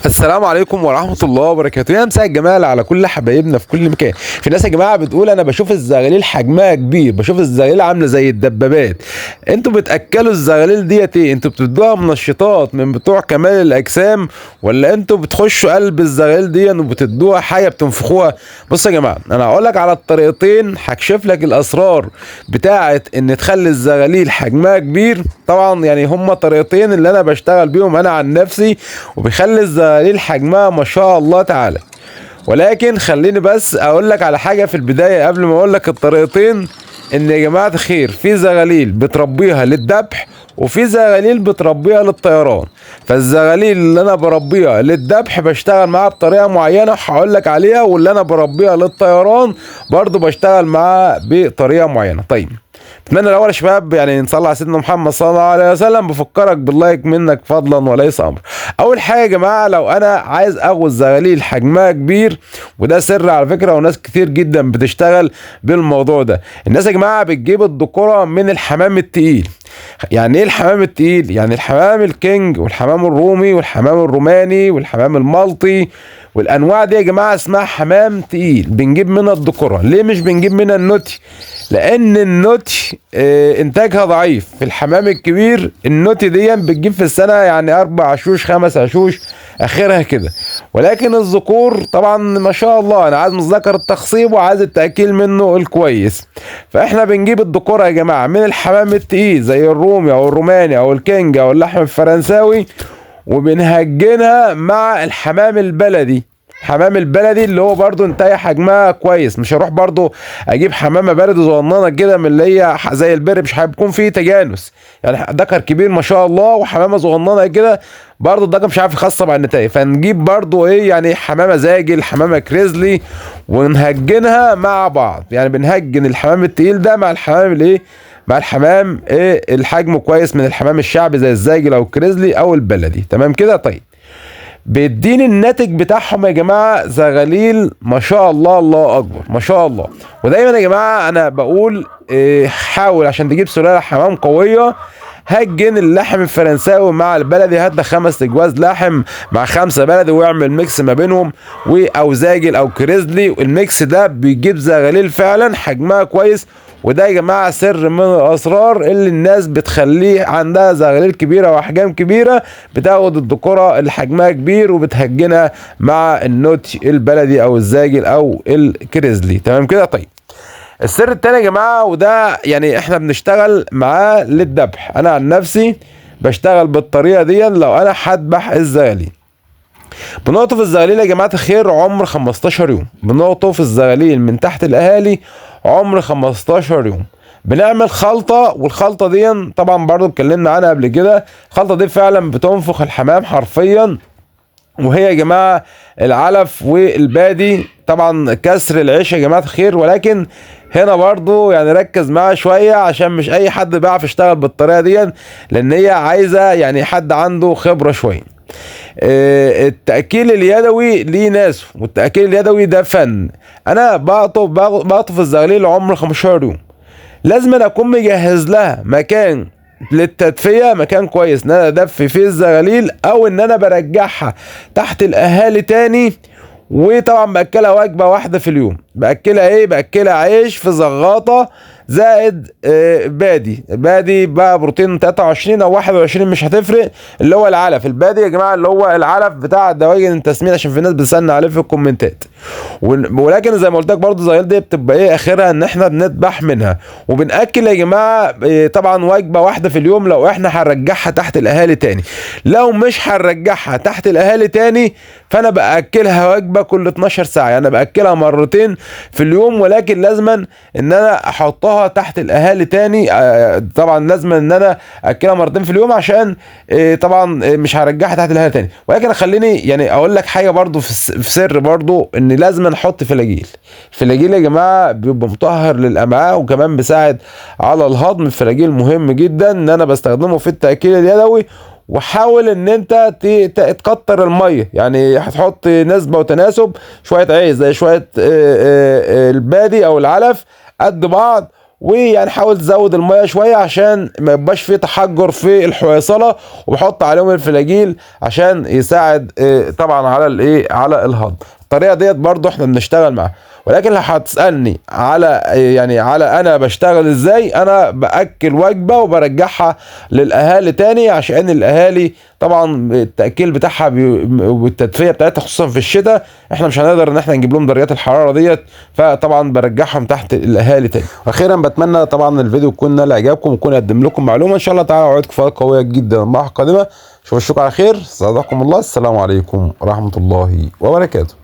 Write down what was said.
السلام عليكم ورحمة الله وبركاته. يا مساء الجمال على كل حبايبنا في كل مكان. في ناس يا جماعة بتقول أنا بشوف الزغاليل حجمها كبير، بشوف الزغاليل عاملة زي الدبابات. أنتوا بتأكلوا الزغاليل ديت إيه؟ أنتوا بتدوها منشطات من بتوع كمال الأجسام، ولا أنتوا بتخشوا قلب الزغاليل دي وبتدوها حاجة بتنفخوها؟ بص يا جماعة، أنا هقول لك على الطريقتين، هكشف لك الأسرار بتاعة إن تخلي الزغاليل حجمها كبير. طبعا يعني هما طريقتين اللي أنا بشتغل بيهم أنا عن نفسي، وبيخلي الزغاليل حجمها ما شاء الله تعالى. ولكن خليني بس اقول لك على حاجه في البدايه قبل ما اقول لك الطريقتين. ان يا جماعه الخير، في زغاليل بتربيها للذبح، وفي زغاليل بتربيها للطيران. فالزغاليل اللي انا بربيها للذبح بشتغل معاها بطريقه معينه هقول لك عليها، واللي انا بربيها للطيران برضو بشتغل معاها بطريقه معينه. طيب، اتمنى الاول يا شباب يعني نصلي على سيدنا محمد صلى الله عليه وسلم. بفكرك باللايك منك فضلا وليس امر. اول حاجه يا جماعه، لو انا عايز اغوز زغاليل حجمها كبير، وده سر على فكره وناس كتير جدا بتشتغل بالموضوع ده. الناس يا جماعه بتجيب الذكوره من الحمام التقيل. يعني ايه الحمام التقيل؟ يعني الحمام الكينج والحمام الرومي والحمام الروماني والحمام المالطي والانواع دي يا جماعه اسمها حمام تقيل، بنجيب منها الذكوره. ليه مش بنجيب منها النوتي؟ لان النوتي انتاجها ضعيف. في الحمام الكبير النوتي دي بتجيب في السنه يعني 4 عشوش 5 عشوش اخرها كده. ولكن الذكور طبعا ما شاء الله، انا عايز مذكر التخصيب وعايز التاكيل منه الكويس. فاحنا بنجيب الذكوره يا جماعه من الحمام التقيل زي الرومي او الروماني او الكينج او اللحم الفرنساوي، وبنهجنها مع الحمام البلدي. الحمام البلدي اللي هو برضو انتهي حجمها كويس. مش هروح برضو اجيب حمامه بلدي صغننه كده من اللي هي زي البر، مش هيكون فيه تجانس. يعني ذكر كبير ما شاء الله وحمامه صغننه كده، برضو الذكر مش عارف يخصب على النتائج. فنجيب برضو ايه، يعني حمامه زاجل، حمامه كريزلي، ونهجنها مع بعض. يعني بنهجن الحمام التقيل ده مع الحمام الايه، مع الحمام ايه الحجم كويس من الحمام الشعبي زي الزاجل او الكريزلي او البلدي. تمام كده؟ طيب، بيديني الناتج بتاعهم يا جماعه زغاليل ما شاء الله، الله اكبر ما شاء الله. ودايما يا جماعه انا بقول حاول عشان تجيب سلاله حمام قويه، هجن اللحم الفرنساوي مع البلدي. هات 5 اجواز لحم مع 5 بلدي واعمل ميكس ما بينهم، او زاجل او كريزلي. الميكس ده بيجيب زغاليل فعلا حجمها كويس. وده يا جماعه سر من الاسرار اللي الناس بتخليه عندها زغاليل كبيره واحجام كبيره، بتاخد الذكوره اللي حجمها كبير وبتهجنها مع النوتي البلدي او الزاجل او الكريزلي. تمام كده؟ طيب، السر التاني يا جماعه، وده يعني احنا بنشتغل معاه للذبح. انا عن نفسي بشتغل بالطريقه دي. لو انا هذبح الزغاليل، بنقطف الزغاليل يا جماعه الخير عمر 15 يوم. بنقطف الزغاليل من تحت الاهالي عمر 15 يوم. بنعمل خلطه، والخلطه دي طبعا برضو اتكلمنا عنها قبل كده. الخلطه دي فعلا بتنفخ الحمام حرفيا، وهي يا جماعه العلف والبادي. طبعا كسر العيش يا جماعه الخير، ولكن هنا برضو يعني ركز معايا شويه عشان مش اي حد بيعرف يشتغل بالطريقه دي، لان هي عايزه يعني حد عنده خبره شويه. التأكيل اليدوي ليه ناس، والتأكيل اليدوي ده فن. انا بقطف الزغاليل عمر 15 يوم. لازم أنا اكون مجهز لها مكان للتدفئة، مكان كويس ان انا ادفي فيه الزغاليل، او ان انا برجعها تحت الاهالي تاني. وطبعا باكلها وجبه واحده في اليوم. باكلها ايه؟ باكلها عيش في زغاطه زائد بادي بقى بروتين 23 او 21 مش هتفرق، اللي هو العلف البادي يا جماعه، اللي هو العلف بتاع دواجن التسمين، عشان في ناس بتسالنا عليه في الكومنتات. ولكن زي ما قلت لك برضه الزغاليل دي بتبقى ايه اخرها ان احنا بنذبح منها. وبناكل يا جماعه طبعا وجبه واحده في اليوم لو احنا هنرجعها تحت الاهالي تاني. لو مش هنرجعها تحت الاهالي تاني، فانا باكلها وجبه كل 12 ساعه. يعني انا باكلها مرتين في اليوم، ولكن لازما ان انا احطها تحت الاهالي تاني. طبعا لازم ان انا اكلها مرتين في اليوم، عشان طبعا مش هرجعها تحت الاهالي تاني. ولكن خليني يعني اقول لك حاجه برضو في سر برضو، ان لازم نحط فلاجيل. الفلاجيل يا جماعه بيبقى مطهر للامعاء، وكمان بيساعد على الهضم. الفلاجيل مهم جدا ان انا بستخدمه في التاكيل اليدوي. وحاول ان انت تكتر الميه، يعني هتحط نسبه وتناسب، شويه عيش زي شويه البادي او العلف قد بعض، ويعني حاول تزود الميه شويه عشان ما يبقاش فيه تحجر في الحويصله، وبحط عليهم الفلاجيل عشان يساعد طبعا على على الهضم. الطريقه ديت برضو احنا بنشتغل معاها. ولكن لو هتسالني على على انا بشتغل ازاي، انا باكل وجبه وبرجعها للاهالي تاني، عشان الاهالي طبعا التاكيل بتاعها والتدفئه بتاعتها خصوصا في الشتاء احنا مش هنقدر ان احنا نجيب لهم درجات الحراره ديت، فطبعا برجعهم تحت الاهالي تاني. واخيرا بتمنى طبعا الفيديو يكون نال اعجابكم ويكون يقدم لكم معلومه ان شاء الله تعالى. اوعدكم فوائد قويه جدا مع قادمه. اشوفكم على خير، صدقكم الله، السلام عليكم ورحمه الله وبركاته.